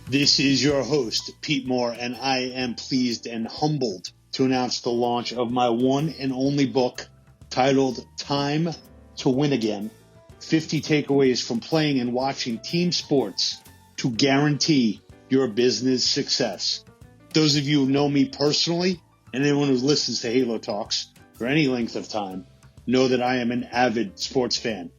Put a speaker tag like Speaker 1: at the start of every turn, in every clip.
Speaker 1: This is your host, Pete Moore, and I am pleased and humbled to announce the launch of my one and only book titled Time to Win Again, 50 Takeaways from Playing and Watching Team Sports to Guarantee Your Business Success. Those of you who know me personally, and anyone who listens to Halo Talks for any length of time, know that I am an avid sports fan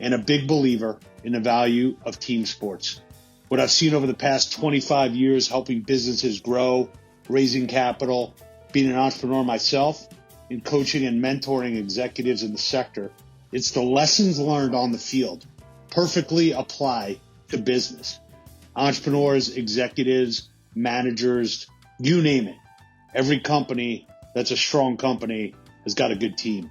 Speaker 1: and a big believer in the value of team sports. What I've seen over the past 25 years helping businesses grow, raising capital, being an entrepreneur myself, and coaching and mentoring executives in the sector, it's the lessons learned on the field perfectly apply to business. Entrepreneurs, executives, managers, you name it. Every company that's a strong company has got a good team.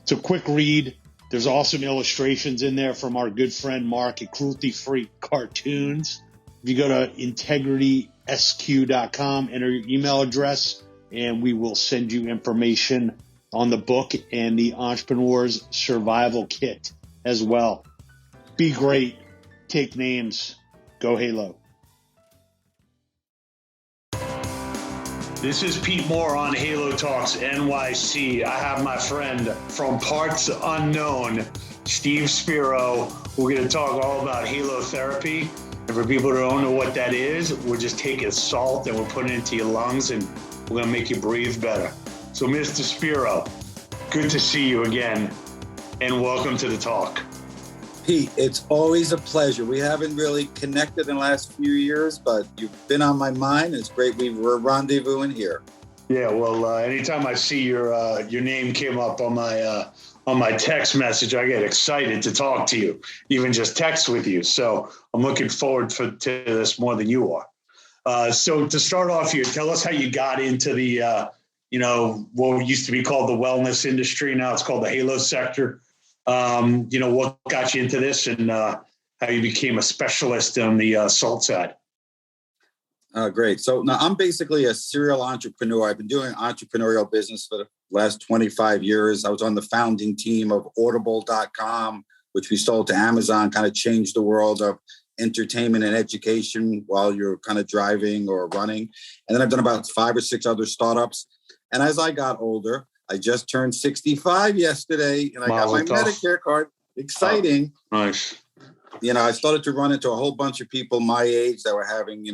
Speaker 1: It's a quick read. There's awesome illustrations in there from our good friend Mark at Cruelty Free Cartoons. If you go to integritysq.com, enter your email address, and we will send you information on the book and the Entrepreneur's Survival Kit as well. Be great. Take names. Go Halo. This is Pete Moore on Halo Talks NYC. I have my friend from parts unknown, Steve Spiro. We're going to talk all about halotherapy. And for people who don't know what that is, we're just taking salt and we're putting it into your lungs and we're going to make you breathe better. So Mr. Spiro, good to see you again and welcome to the talk.
Speaker 2: Pete, it's always a pleasure. We haven't really connected in the last few years, but you've been on my mind. It's great we're rendezvousing here.
Speaker 1: Yeah, well, anytime I see your name came up on my text message, I get excited to talk to you, even just text with you. So I'm looking forward to this more than you are. So to start off here, tell us how you got into the, what used to be called the wellness industry. Now it's called the Halo sector. What got you into this and how you became a specialist on the salt side?
Speaker 2: Great. So now I'm basically a serial entrepreneur. I've been doing entrepreneurial business for the last 25 years. I was on the founding team of Audible.com, which we sold to Amazon, kind of changed the world of entertainment and education while you're kind of driving or running. And then I've done about 5 or 6 other startups. And as I got older, I just turned 65 yesterday and I got my Medicare card. Exciting.
Speaker 1: Oh, nice.
Speaker 2: I started to run into a whole bunch of people my age that were having,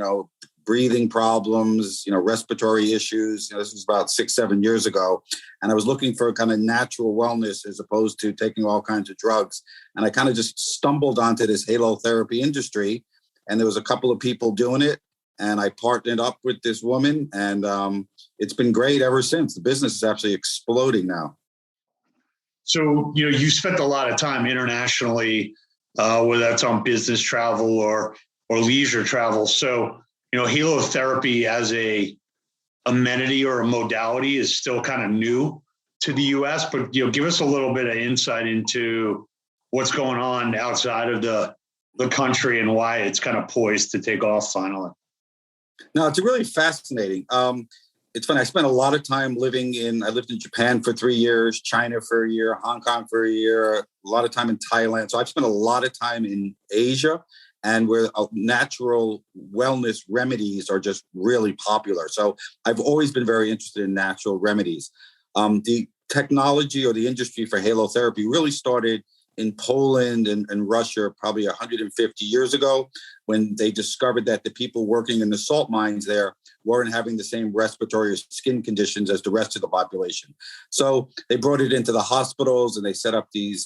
Speaker 2: breathing problems, respiratory issues. This was about 6-7 years ago. And I was looking for kind of natural wellness as opposed to taking all kinds of drugs. And I kind of just stumbled onto this halotherapy industry. And there was a couple of people doing it. And I partnered up with this woman and it's been great ever since. The business is actually exploding now.
Speaker 1: So, you spent a lot of time internationally, whether that's on business travel or leisure travel. So, halotherapy as a amenity or a modality is still kind of new to the U.S., but, give us a little bit of insight into what's going on outside of the country and why it's kind of poised to take off finally.
Speaker 2: No, it's really fascinating. It's funny. I spent a lot of time I lived in Japan for 3 years, China for a year, Hong Kong for a year, a lot of time in Thailand. So I've spent a lot of time in Asia and where natural wellness remedies are just really popular. So I've always been very interested in natural remedies. The technology or the industry for halotherapy really started in Poland and Russia probably 150 years ago when they discovered that the people working in the salt mines there weren't having the same respiratory or skin conditions as the rest of the population. So they brought it into the hospitals and they set up these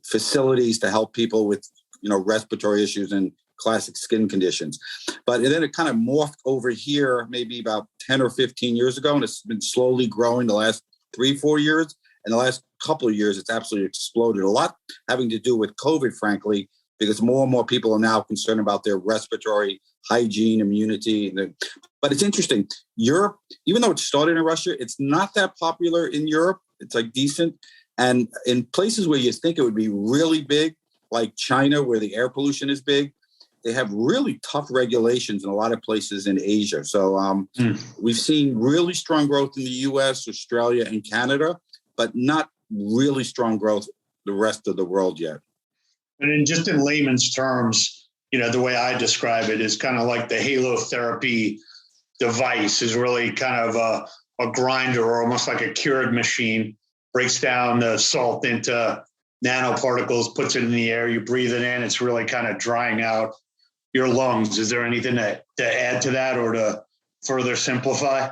Speaker 2: facilities to help people with, respiratory issues and classic skin conditions. But then it kind of morphed over here maybe about 10 or 15 years ago, and it's been slowly growing the last 3-4 years. In the last couple of years, it's absolutely exploded. A lot having to do with COVID, frankly, because more and more people are now concerned about their respiratory hygiene, immunity. But it's interesting. Europe, even though it started in Russia, it's not that popular in Europe. It's like decent. And in places where you think it would be really big, like China, where the air pollution is big, they have really tough regulations in a lot of places in Asia. So we've seen really strong growth in the US, Australia, and Canada, but not really strong growth the rest of the world yet.
Speaker 1: And just in layman's terms, the way I describe it is kind of like the halotherapy device is really kind of a grinder or almost like a Keurig machine, breaks down the salt into nanoparticles, puts it in the air, you breathe it in, it's really kind of drying out your lungs. Is there anything to add to that or to further simplify?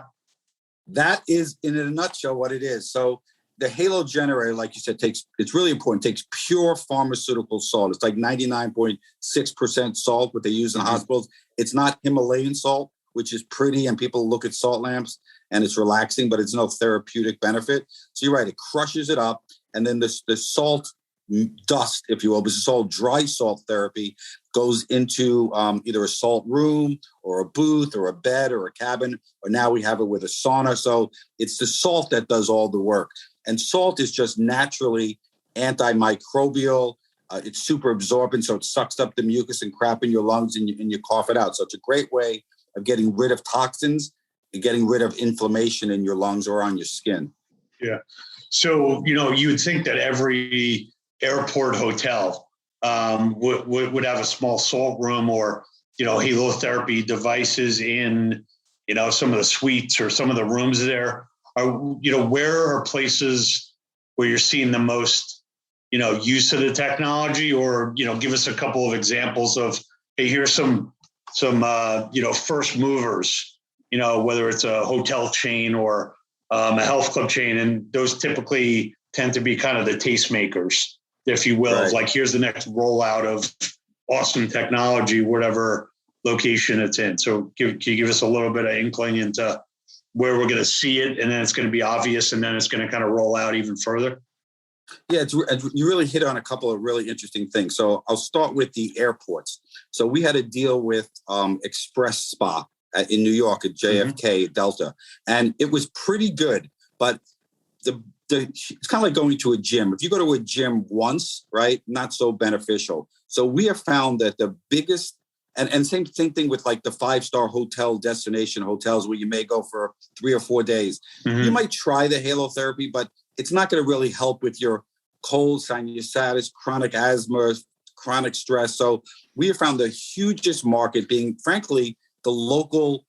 Speaker 2: That is, in a nutshell, what it is. So the Halo generator, like you said, it's really important, takes pure pharmaceutical salt. It's like 99.6% salt, what they use in hospitals. It's not Himalayan salt, which is pretty, and people look at salt lamps and it's relaxing, but it's no therapeutic benefit. So you're right, it crushes it up. And then the salt dust, if you will, this is all dry salt therapy, goes into either a salt room or a booth or a bed or a cabin, or now we have it with a sauna. So it's the salt that does all the work. And salt is just naturally antimicrobial. It's super absorbent, so it sucks up the mucus and crap in your lungs and you cough it out. So it's a great way of getting rid of toxins and getting rid of inflammation in your lungs or on your skin.
Speaker 1: Yeah. So, you would think that every airport hotel would have a small salt room or, halotherapy devices in, some of the suites or some of the rooms there. Where are places where you're seeing the most, use of the technology, or, give us a couple of examples of, hey, here's some first movers, whether it's a hotel chain or a health club chain. And those typically tend to be kind of the tastemakers, if you will,
Speaker 2: right.
Speaker 1: Like here's the next rollout of awesome technology, whatever location it's in. So can you give us a little bit of inkling into where we're going to see it, and then it's going to be obvious, and then it's going to kind of roll out even further?
Speaker 2: Yeah, you really hit on a couple of really interesting things. So I'll start with the airports. So we had a deal with Express Spa in New York at JFK Delta, and it was pretty good. But it's kind of like going to a gym. If you go to a gym once, right, not so beneficial. So we have found that the biggest, and same thing with like the 5-star hotel destination hotels where you may go for 3 or 4 days. You might try the halotherapy, but it's not going to really help with your cold, sinusitis, chronic asthma, chronic stress. So we have found the hugest market being, frankly, the local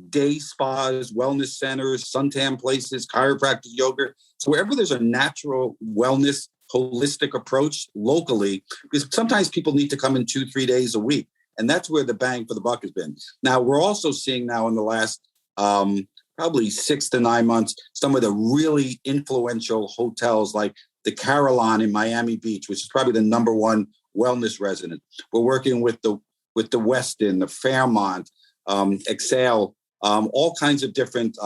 Speaker 2: day spas, wellness centers, suntan places, chiropractic, yoga. So wherever there's a natural wellness, holistic approach locally, because sometimes people need to come in 2-3 days a week. And that's where the bang for the buck has been. Now, we're also seeing now in the last probably 6 to 9 months, some of the really influential hotels like the Carillon in Miami Beach, which is probably the number one wellness resident. We're working with the Westin, the Fairmont, Excel, all kinds of different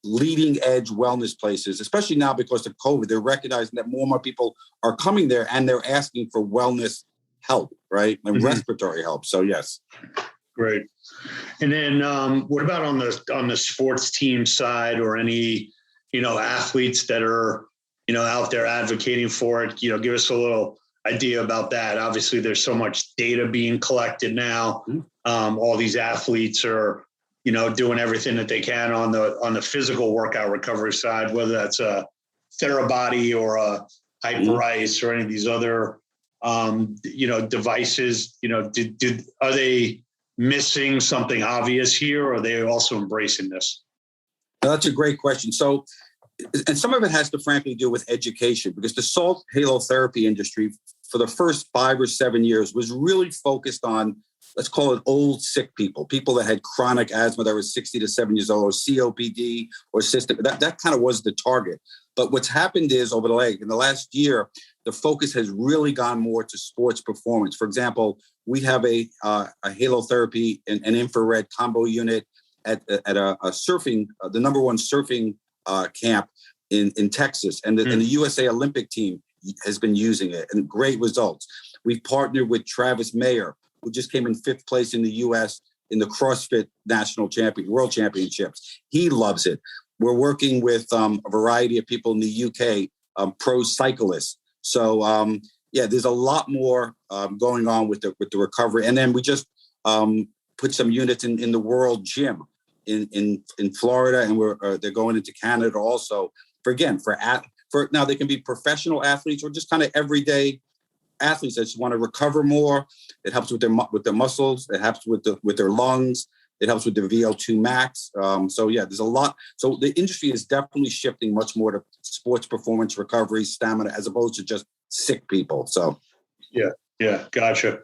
Speaker 2: leading edge wellness places, especially now because of COVID. They're recognizing that more and more people are coming there and they're asking for wellness help, right? And respiratory help. So yes.
Speaker 1: Great. And then what about on the sports team side, or any, athletes that are, out there advocating for it? Give us a little idea about that. Obviously, there's so much data being collected now. All these athletes are, doing everything that they can on the physical workout recovery side, whether that's a Therabody or a Hyperice or any of these other, devices. Are they missing something obvious here, or are they also embracing this?
Speaker 2: Now, that's a great question. So, and some of it has to frankly do with education, because the salt halotherapy industry for the first 5 or 7 years was really focused on, let's call it old sick people that had chronic asthma that was 60 to 70 years old, or COPD or cystic. That kind of was the target. But what's happened is in the last year, the focus has really gone more to sports performance. For example, we have a halotherapy and an infrared combo unit at a surfing, the number one surfing camp in Texas. And the USA Olympic team has been using it, and great results. We've partnered with Travis Mayer, who just came in 5th place in the U.S. in the CrossFit World Championships. He loves it. We're working with a variety of people in the UK, pro cyclists. So, there's a lot more going on with the recovery. And then we just put some units in the World Gym in Florida, and they're going into Canada also. For now, they can be professional athletes or just kind of everyday athletes that just want to recover more. It helps with their muscles. It helps with their lungs. It helps with their VO2 max. So yeah, there's a lot. So the industry is definitely shifting much more to sports performance recovery, stamina, as opposed to just sick people. So
Speaker 1: yeah, gotcha.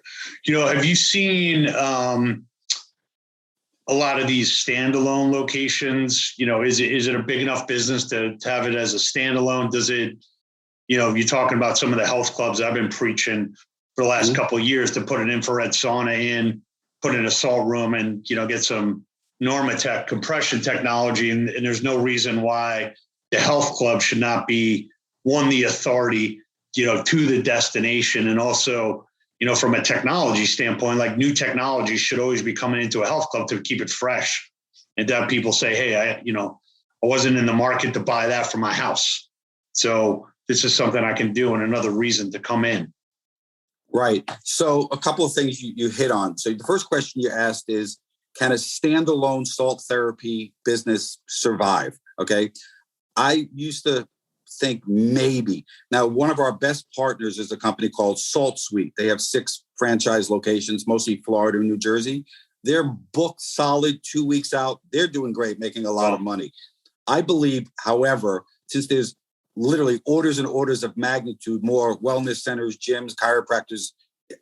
Speaker 1: Have you seen a lot of these standalone locations? Is it a big enough business to have it as a standalone? Does it, you're talking about some of the health clubs I've been preaching for the last couple of years to put an infrared sauna in, put in a salt room and, get some Normatec compression technology. And there's no reason why the health club should not be the authority, to the destination. And also, from a technology standpoint, like new technology should always be coming into a health club to keep it fresh and to have people say, hey, I wasn't in the market to buy that for my house. So this is something I can do and another reason to come in.
Speaker 2: Right. So a couple of things you hit on. So the first question you asked is, can a standalone salt therapy business survive? Okay. I used to think maybe. Now, one of our best partners is a company called Salt Suite. They have 6 franchise locations, mostly Florida and New Jersey. They're booked solid 2 weeks out. They're doing great, making a lot of money. I believe, however, since there's literally orders and orders of magnitude more wellness centers, gyms, chiropractors,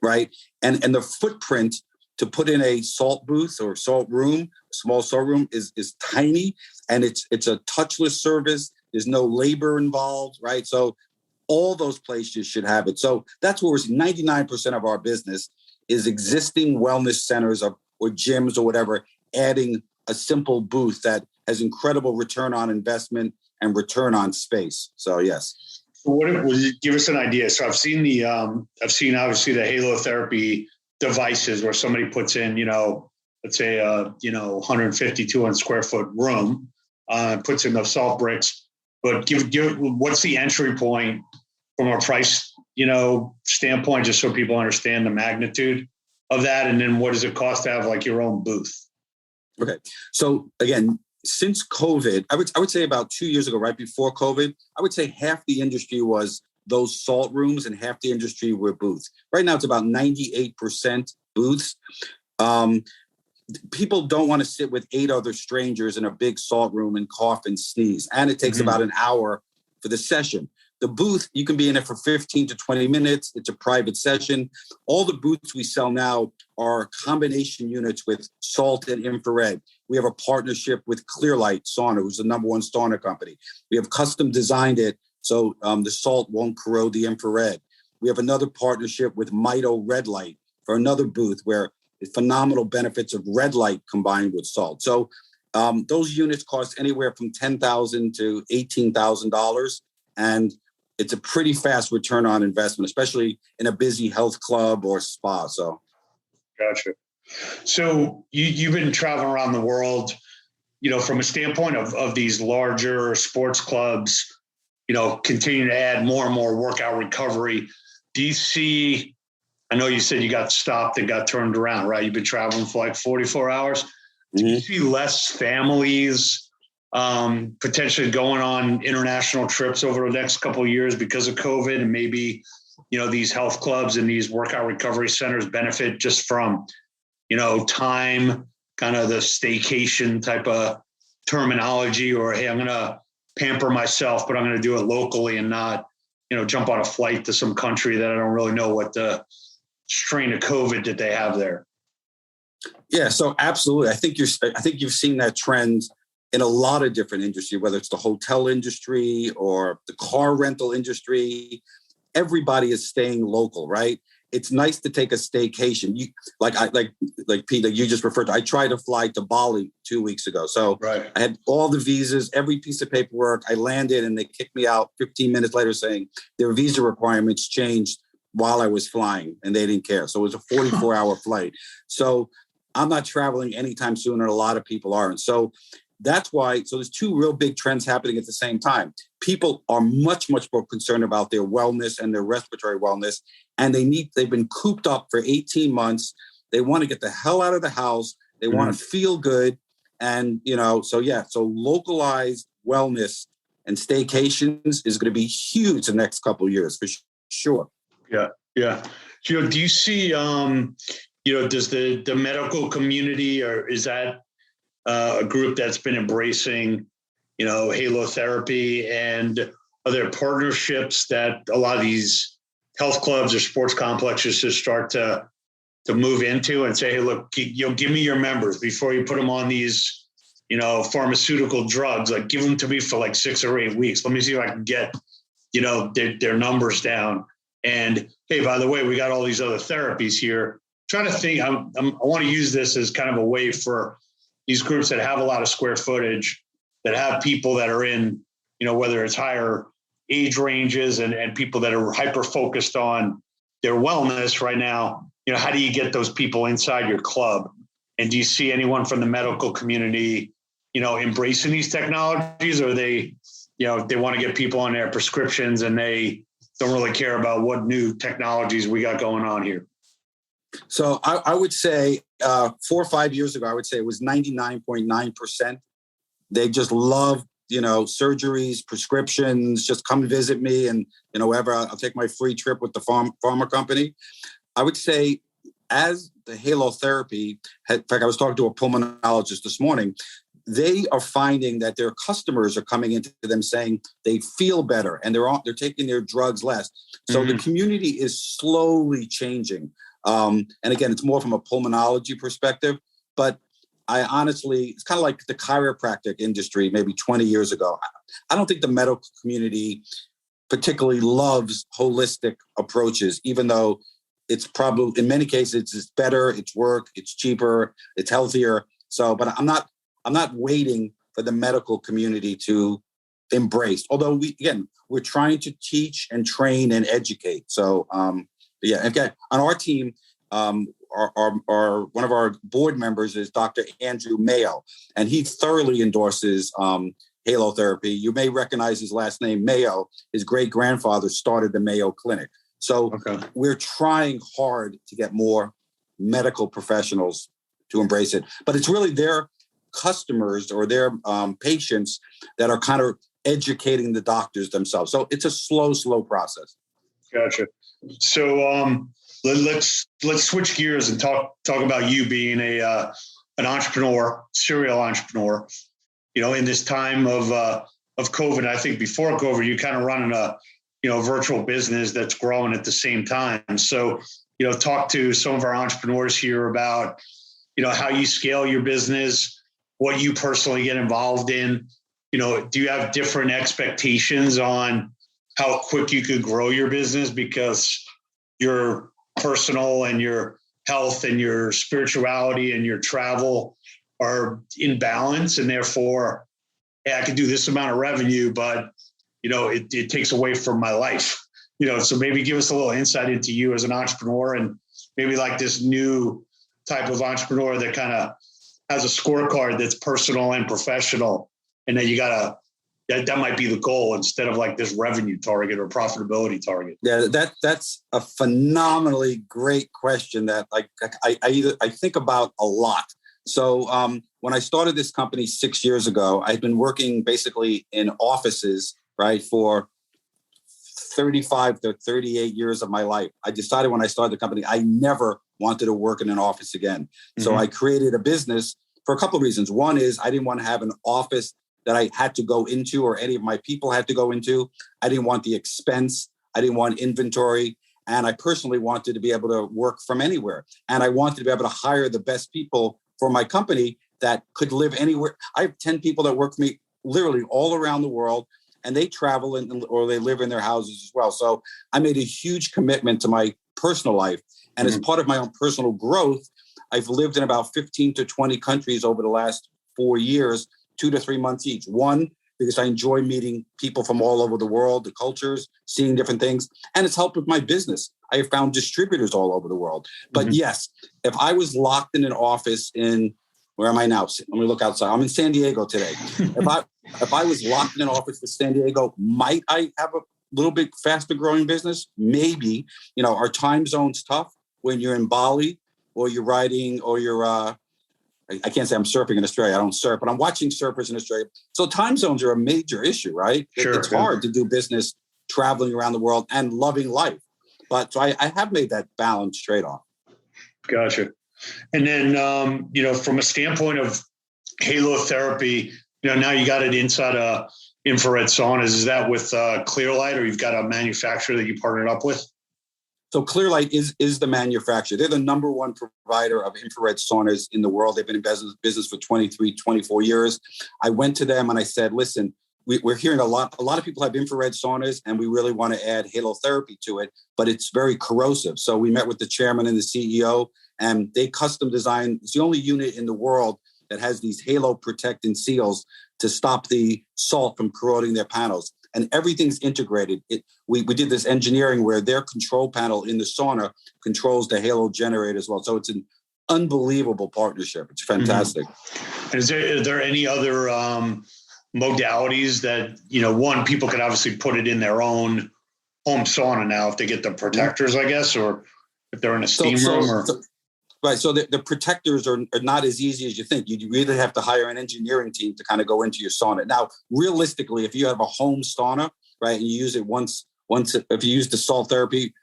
Speaker 2: right? And the footprint to put in a salt booth or salt room, small salt room is tiny, and it's a touchless service. There's no labor involved, right? So all those places should have it. So that's where 99% of our business is existing wellness centers or gyms or whatever, adding a simple booth that has incredible return on investment and return on space. So yes.
Speaker 1: Give us an idea. So I've seen obviously the halotherapy devices where somebody puts in, let's say 150, 200 square foot room, puts in those salt bricks. But give what's the entry point from a price, standpoint, just so people understand the magnitude of that, and then what does it cost to have like your own booth?
Speaker 2: Okay, so again, since COVID, I would say about 2 years ago, right before COVID, I would say half the industry was those salt rooms and half the industry were booths. Right now, it's about 98% booths. People don't want to sit with 8 other strangers in a big salt room and cough and sneeze. And it takes about an hour for the session. The booth, you can be in it for 15 to 20 minutes. It's a private session. All the booths we sell now are combination units with salt and infrared. We have a partnership with Clearlight Sauna, who's the #1 sauna company. We have custom designed it so the salt won't corrode the infrared. We have another partnership with Mito Red Light for another booth where phenomenal benefits of red light combined with salt. So those units cost anywhere from $10,000 to $18,000. And it's a pretty fast return on investment, especially in a busy health club or spa. So,
Speaker 1: gotcha. So you've been traveling around the world, from a standpoint of these larger sports clubs, continue to add more and more workout recovery. Do you see, I know you said you got stopped and got turned around, right? You've been traveling for like 44 hours. Do you see less families potentially going on international trips over the next couple of years because of COVID, and maybe, these health clubs and these workout recovery centers benefit just from, time, kind of the staycation type of terminology, or, hey, I'm going to pamper myself, but I'm going to do it locally and not, jump on a flight to some country that I don't really know what the strain of COVID that they have there.
Speaker 2: Yeah, so absolutely. I think you've seen that trend in a lot of different industries, whether it's the hotel industry or the car rental industry. Everybody is staying local, right? It's nice to take a staycation. Like Pete, like you just referred to. I tried to fly to Bali 2 weeks ago. So right. I had all the visas, every piece of paperwork. I landed and they kicked me out 15 minutes later saying their visa requirements changed while I was flying and they didn't care. So it was a 44-hour flight. So I'm not traveling anytime soon, and a lot of people aren't. So that's why, so there's 2 real big trends happening at the same time. People are much, much more concerned about their wellness and their respiratory wellness. And they've been cooped up for 18 months. They want to get the hell out of the house. They want to feel good. And, so localized wellness and staycations is going to be huge the next couple of years for sure.
Speaker 1: Yeah. Yeah. Do you see, does the medical community, or is that a group that's been embracing, halotherapy, and are there partnerships that a lot of these health clubs or sports complexes just start to move into and say, hey, look, give me your members before you put them on these, pharmaceutical drugs, like give them to me for like 6 or 8 weeks. Let me see if I can get, their numbers down. And hey, by the way, we got all these other therapies here. Trying to think, I want to use this as kind of a way for these groups that have a lot of square footage, that have people that are in, whether it's higher age ranges and people that are hyper focused on their wellness right now. How do you get those people inside your club? And do you see anyone from the medical community, embracing these technologies, or they want to get people on their prescriptions and they don't really care about what new technologies we got going on here?
Speaker 2: So I would say 4 or 5 years ago, I would say it was 99.9%. They just love, surgeries, prescriptions, just come visit me, and, whatever, I'll take my free trip with the pharma company. I would say as the halotherapy, in fact, I was talking to a pulmonologist this morning, they are finding that their customers are coming into them saying they feel better and they're taking their drugs less. So the community is slowly changing. And again, it's more from a pulmonology perspective, but I honestly, it's kind of like the chiropractic industry maybe 20 years ago. I don't think the medical community particularly loves holistic approaches, even though it's probably, in many cases, it's better, it's work, it's cheaper, it's healthier. So, but I'm not waiting for the medical community to embrace, although we're trying to teach and train and educate. So, yeah, again, on our team, our one of our board members is Dr. Andrew Mayo, and he thoroughly endorses halotherapy. You may recognize his last name, Mayo. His great-grandfather started the Mayo Clinic. So we're trying hard to get more medical professionals to embrace it. But it's really their customers or their patients that are kind of educating the doctors themselves. So it's a slow process.
Speaker 1: Gotcha. So let's switch gears and talk about you being an entrepreneur, serial entrepreneur. In this time of COVID, I think before COVID, you kind of running a virtual business that's growing at the same time. So talk to some of our entrepreneurs here about how you scale your business, what you personally get involved in. Do you have different expectations on how quick you could grow your business because your personal and your health and your spirituality and your travel are in balance, and therefore, hey, I could do this amount of revenue, but it takes away from my life. So maybe give us a little insight into you as an entrepreneur, and maybe like this new type of entrepreneur that kind of has a scorecard that's personal and professional, and then that might be the goal instead of like this revenue target or profitability target.
Speaker 2: Yeah, that's a phenomenally great question that I think about a lot. So when I started this company 6 years ago, I'd been working basically in offices, right, for 35 to 38 years of my life. I decided when I started the company, I never wanted to work in an office again. Mm-hmm. So I created a business for a couple of reasons. One is I didn't want to have an office that I had to go into or any of my people had to go into. I didn't want the expense. I didn't want inventory. And I personally wanted to be able to work from anywhere. And I wanted to be able to hire the best people for my company that could live anywhere. I have 10 people that work for me literally all around the world, and they travel or they live in their houses as well. So I made a huge commitment to my personal life. And as part of my own personal growth, I've lived in about 15 to 20 countries over the last 4 years, 2 to 3 months each. One, because I enjoy meeting people from all over the world, the cultures, seeing different things. And it's helped with my business. I have found distributors all over the world. But yes, if I was locked in an office where am I now? Let me look outside. I'm in San Diego today. If I was locked in an office in San Diego, might I have a little bit faster growing business? Maybe. Our time zone's tough when you're in Bali or you're riding or you're, I can't say I'm surfing in Australia. I don't surf, but I'm watching surfers in Australia. So time zones are a major issue, right?
Speaker 1: Sure,
Speaker 2: it's hard to do business traveling around the world and loving life. But so I have made that balanced trade-off.
Speaker 1: Gotcha. And then, from a standpoint of halotherapy, now you got it inside infrared saunas. Is that with Clearlight, or you've got a manufacturer that you partnered up with?
Speaker 2: So Clearlight is the manufacturer. They're the number one provider of infrared saunas in the world. They've been in business for 23, 24 years. I went to them and I said, listen, we're hearing a lot of people have infrared saunas and we really want to add halotherapy to it, but it's very corrosive. So we met with the chairman and the CEO and they custom designed. It's the only unit in the world that has these halo protectant seals to stop the salt from corroding their panels. And everything's integrated. We did this engineering where their control panel in the sauna controls the halo generator as well. So it's an unbelievable partnership. It's fantastic.
Speaker 1: Mm-hmm. Are there any other modalities that, one, people can obviously put it in their own home sauna now if they get the protectors, I guess, or if they're in a steam room?
Speaker 2: Right. So the protectors are not as easy as you think. You really have to hire an engineering team to kind of go into your sauna. Now, realistically, if you have a home sauna, right, and you use it once, if you use the salt therapy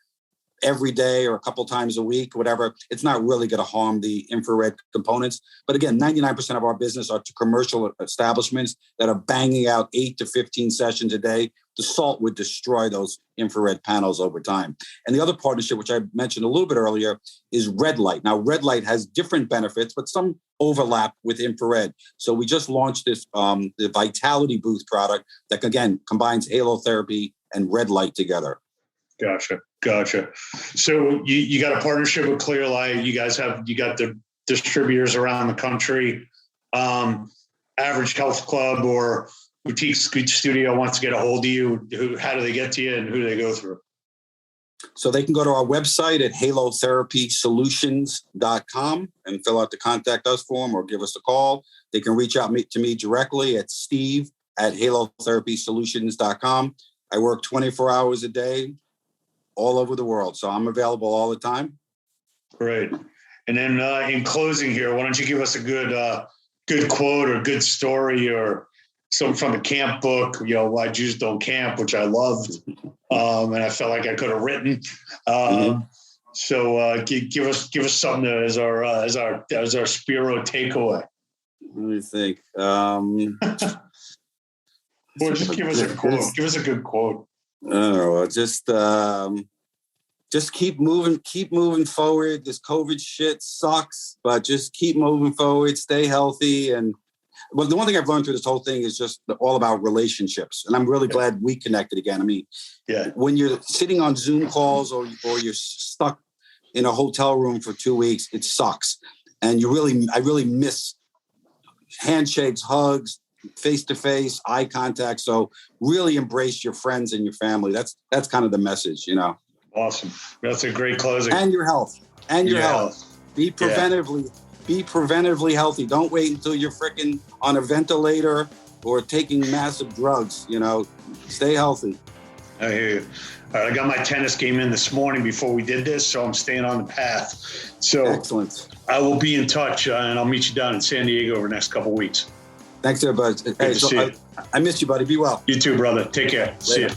Speaker 2: every day or a couple times a week, whatever, it's not really going to harm the infrared components. But again, 99% of our business are to commercial establishments that are banging out 8 to 15 sessions a day. The salt would destroy those infrared panels over time. And the other partnership, which I mentioned a little bit earlier, is Red Light. Now, Red Light has different benefits, but some overlap with infrared. So we just launched this, the Vitality Booth product that, again, combines halotherapy and Red Light together.
Speaker 1: Gotcha. So you got a partnership with Clearlight. You got the distributors around the country. Average health club or boutique studio wants to get a hold of you. How do they get to you and who do they go through?
Speaker 2: So they can go to our website at halotherapysolutions.com and fill out the contact us form or give us a call. They can reach out to me directly at steve@halotherapysolutions.com. I work 24 hours a day all over the world. So I'm available all the time.
Speaker 1: Great. And then in closing here, why don't you give us a good quote or good story or something from the camp book, Why Jews Don't Camp, which I loved. And I felt like I could have written. So give us something as our Spiro takeaway.
Speaker 2: Let me think.
Speaker 1: Or just give us a quote. Give us a good quote.
Speaker 2: Oh, just keep moving forward. This COVID shit sucks, but just keep moving forward. Stay healthy. And well, the one thing I've learned through this whole thing is just all about relationships. And I'm really glad we connected again. I mean, when you're sitting on Zoom calls or you're stuck in a hotel room for 2 weeks, it sucks. And I really miss handshakes, hugs, face-to-face, eye contact. So really embrace your friends and your family. That's kind of the message,
Speaker 1: Awesome. That's a great closing.
Speaker 2: And your health. Be preventively healthy. Don't wait until you're freaking on a ventilator or taking massive drugs, Stay healthy.
Speaker 1: I hear you. All right, I got my tennis game in this morning before we did this, so I'm staying on the path. So
Speaker 2: excellent.
Speaker 1: I will be in touch, and I'll meet you down in San Diego over the next couple of weeks.
Speaker 2: Thanks, everybody. Hey, I miss you, buddy. Be well.
Speaker 1: You too, brother. Take care.
Speaker 2: Later.
Speaker 1: See you.